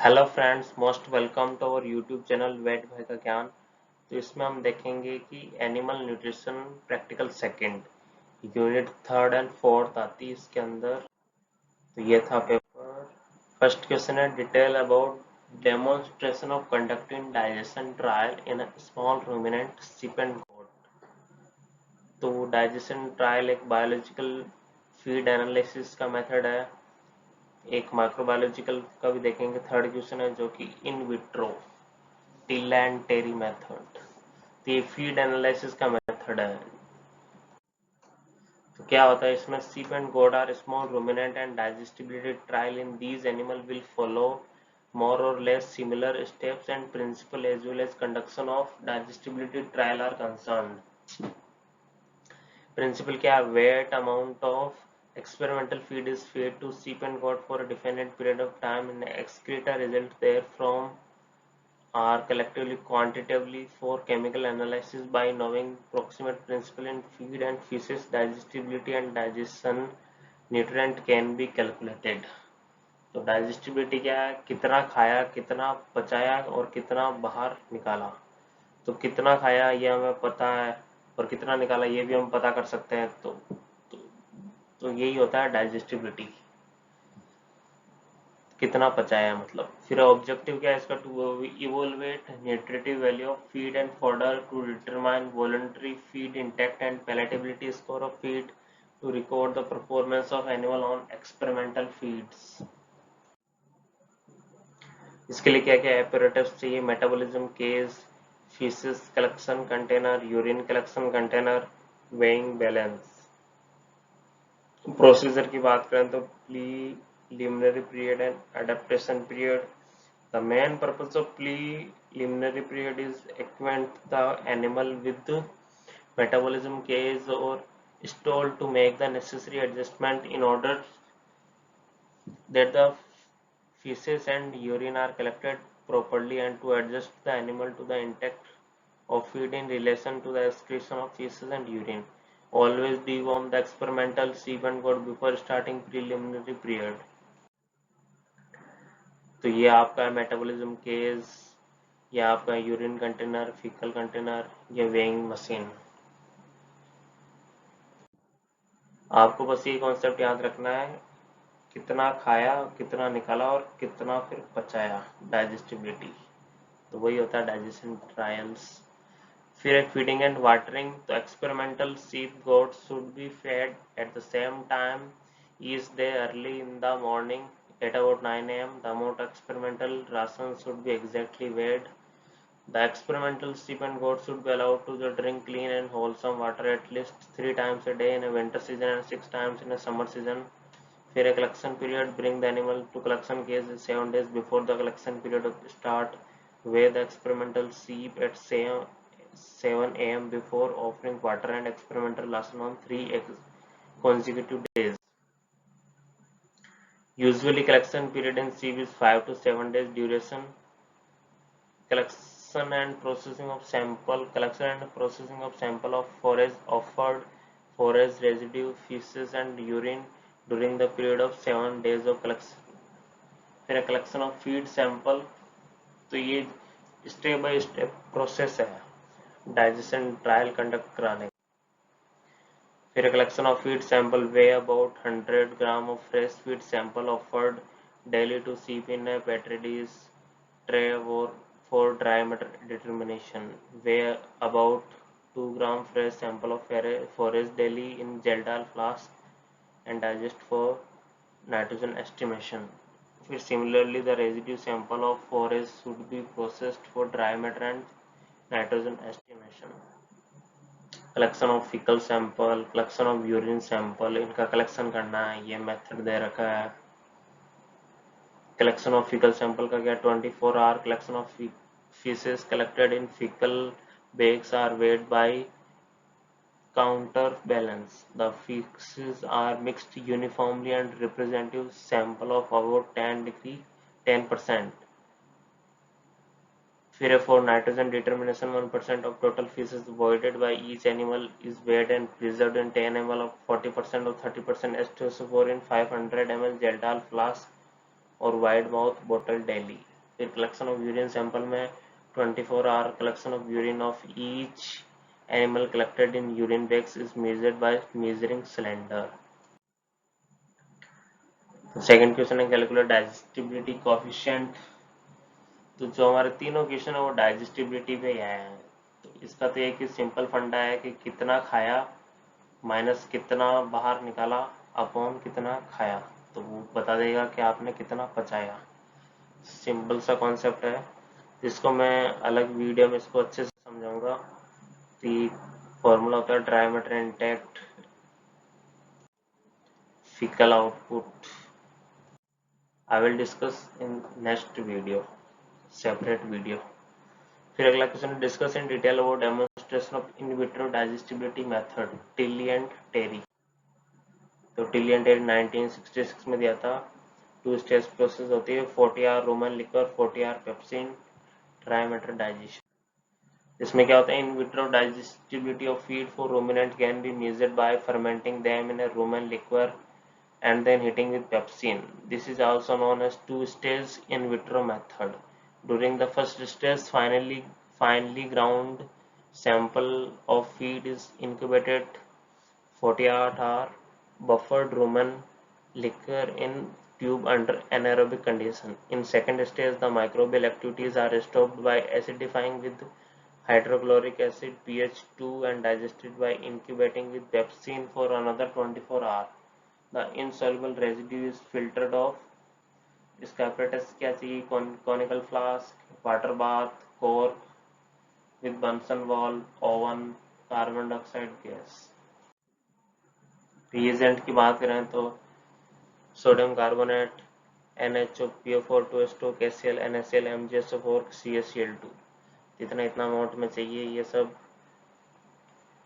Hello friends, most welcome to our YouTube channel vet भाई का ज्ञान। तो इसमें हम देखेंगे कि animal nutrition practical second unit third and fourth आती है इसके अंदर। तो ये था पेपर। फर्स्ट क्वेश्चन है detail about demonstration of conducting digestion trial in a small ruminant sheep and goat। तो डाइजेशन ट्रायल एक बायोलॉजिकल फीड एनालिसिस का मेथड है। एक माइक्रोबायोलॉजिकल का भी देखेंगे। थर्ड क्वेश्चन है जो कि in vitro Tilley and Terry method. तो ये फीड एनालिसिस का मेथड है। तो क्या होता है इसमें, sheep and goat are small ruminant and digestibility trial in these animal will follow more or less similar steps and principle as well as conduction of digestibility trial are concerned। Principle क्या है, weight amount of experimental feed is fed to sheep and goat for a definite period of time and excreta result therefrom are collectively quantitatively for chemical analysis by knowing proximate principle in feed and feces digestibility and digestion nutrient can be calculated। तो digestibility क्या है, कितना खाया, कितना पचाया और कितना बाहर निकाला। तो कितना खाया ये हमें पता है और कितना निकाला ये भी हम पता कर सकते हैं। तो, तो यही होता है डाइजेस्टिबिलिटी, कितना पचाया मतलब। फिर ऑब्जेक्टिव क्या है इसका, to evaluate nutritive value of feed and fodder to determine voluntary feed intake and palatability score of feed to record the performance of animal on experimental feeds. इसके लिए क्या क्या एपरेटस चाहिए, metabolism cage, faeces collection container, urine collection container, weighing balance. Procedure की बात करें तो preliminary period and adaptation period। The main purpose of preliminary period is acquaint the animal with the metabolism case or stall to make the necessary adjustment in order that the feces and urine are collected properly and to adjust the animal to the intake of feed in relation to the excretion of feces and urine। Always deworm the experimental sheep and goat before starting preliminary period। तो ये आपका metabolism case, या आपका urine container, faecal container, या weighing machine. आपको बस ये concept याद रखना है, कितना खाया, कितना निकाला और कितना फिर पचाया, डाइजेस्टिबिलिटी। तो वही होता है डाइजेशन ट्रायल्स। फिर एक फीडिंग एंड वाटरिंग। तो experimental sheep goats should be fed at the same time each day early in the morning at about 9 a.m. The amount of experimental ration should be exactly weighed। The experimental sheep and goats should be allowed to drink clean and wholesome water at least 3 times a day in a winter season and 6 times in a summer season। फिर a collection period, bring the animal to collection cage 7 days before the collection period start। Weigh the experimental sheep at 7 a.m. before offering water and experimental ration on 3 consecutive days। Usually collection period in sheep is 5 to 7 days duration। Collection and processing of sample of forage offered, forage residue, feces and urine during the period of 7 days of collection। फिर collection of feed sample. तो ये step by step process है digestion trial conduct कराने। फिर collection of feed sample, weigh about 100 gram of fresh feed sample offered daily to sheep in a petri dish tray or for dry matter determination। Way about 2 gram fresh sample of forage daily in geldal flask and digest for nitrogen estimation। फिर similarly the residue sample of forage should be processed for dry matter and nitrogen estimation। Collection of faecal sample, collection of urine sample, इनका collection करना है, ये method दे रखा है। Collection of faecal sample का क्या, 24 hour collection of feces collected in fecal bags are weighed by counterbalance। The feces are mixed uniformly and representative sample of about 10%। फिर for nitrogen determination 1% of total feces voided by each animal is weighed and preserved in 10 ml of 40% or 30% H2SO4 in 500 ml Geldal flask or wide mouth bottle daily। फिर collection of urine sample में 24 hour collection of urine of each animal collected in urine bags is measured by measuring cylinder. Second question है calculate digestibility coefficient. तो जो हमारे तीनों question है वो digestibility पे ही आए हैं। तो इसका तो एक ही सिंपल फंडा है कि कितना खाया माइनस कितना बाहर निकाला अपॉन कितना खाया, तो वो बता देगा कि आपने कितना पचाया। सिंपल सा कॉन्सेप्ट है, इसको मैं अलग वीडियो में इसको अच्छे से समझाऊंगा। तो फॉर्मूला होता है dry matter intake faecal output. I will discuss in next video, separate video. फिर अगला question discuss in detail about demonstration of in vitro digestibility method Tilley and Terry. तो टिल्ली एंड टेरी 1966 में दिया था। 2 स्टेज प्रोसेस होती है 40 hour rumen liquor 40 hour pepsin dry matter digestion. इसमें क्या होता है in vitro digestibility of feed for ruminant can be measured by fermenting them in a rumen liquor and then heating with pepsin. This is also known as two-stage in vitro method. During the first stage, finely ground sample of feed is incubated 48-hour buffered rumen liquor in tube under anaerobic condition. In second stage, the microbial activities are stopped by acidifying with hydrochloric acid pH 2 and digested by incubating with pepsin for another 24 hours. The insoluble residue is filtered off. इसका apparatus क्या चाहिए conical flask, water bath, cork with Bunsen valve, oven, carbon dioxide gas. reagent की बात करें तो sodium carbonate NaCO, 2H2, KCl, NaCl, MgSO4, CaCl2 इतना amount में चाहिए। ये सब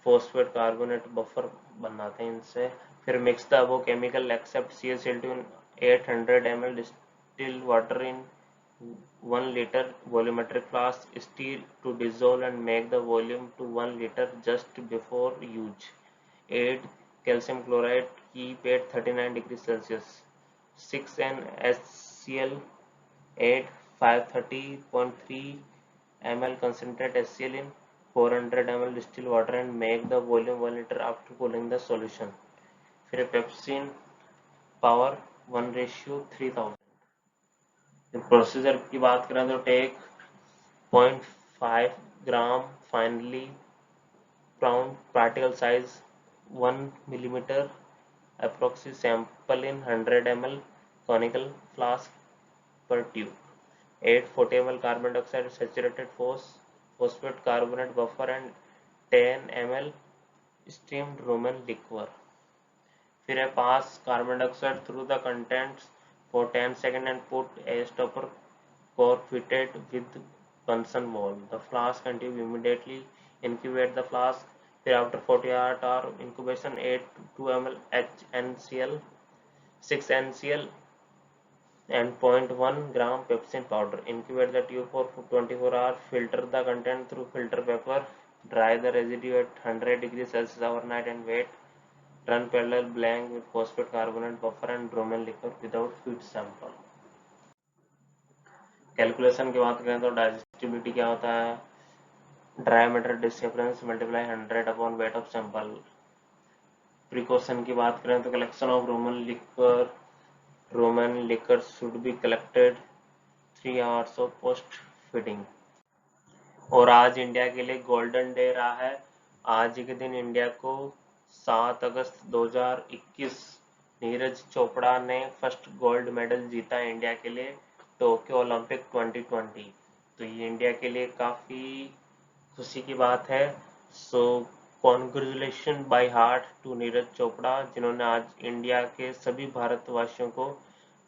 फॉस्फेट कार्बोनेट बफर बनाते हैं इनसे। फिर mix the above chemical except CaCl2 in 800 ml distilled water in 1 liter volumetric flask. Stir to dissolve and make the volume to 1 liter just before use. Add calcium chloride, keep at 39 degrees Celsius. 6NaCl, add 530.3 ml concentrate HCl in 400 ml distilled water and make the volume 1 liter after cooling the solution. फिर pepsin power 1:3000। Procedure की बात करें तो take 0.5 gram finely ground particle size 1 millimetre approx sample in 100 ml conical flask per tube. 840 ml carbon dioxide saturated phosphate carbonate buffer and 10 ml steamed roman liquor. फिर है pass carbon dioxide through the contents for 10 second and put a stopper cork fitted with Bunsen valve. The flask and tube immediately incubate the flask. फिर after 48-hour incubation 8 2 ml HNCl 6 NCl and 0.1 gram pepsin powder. Incubate the tube for 24 hours. Filter the content through filter paper. Dry the residue at 100 degrees Celsius overnight and wait. Run parallel blank with phosphate carbonate buffer and roman liquor without feed sample. Calculation की बात करें तो digestibility क्या होता है dry matter difference multiply 100 upon weight of sample. Precaution की बात करें तो collection of Roman liquor should be collected 3 hours of post feeding. और आज इंडिया के लिए गोल्डन डे रहा है। आज के दिन इंडिया को 7 अगस्त 2021 नीरज चोपड़ा ने फर्स्ट गोल्ड मेडल जीता इंडिया के लिए टोक्यो ओलंपिक 2020। तो ये इंडिया के लिए काफ़ी खुशी की बात है। So congratulation by heart to Neeraj Chopra जिन्होंने आज इंडिया के सभी भारतवासियों को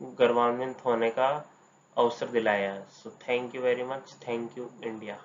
गौरवान्वित होने का अवसर दिलाया है। So thank you very much. Thank you India.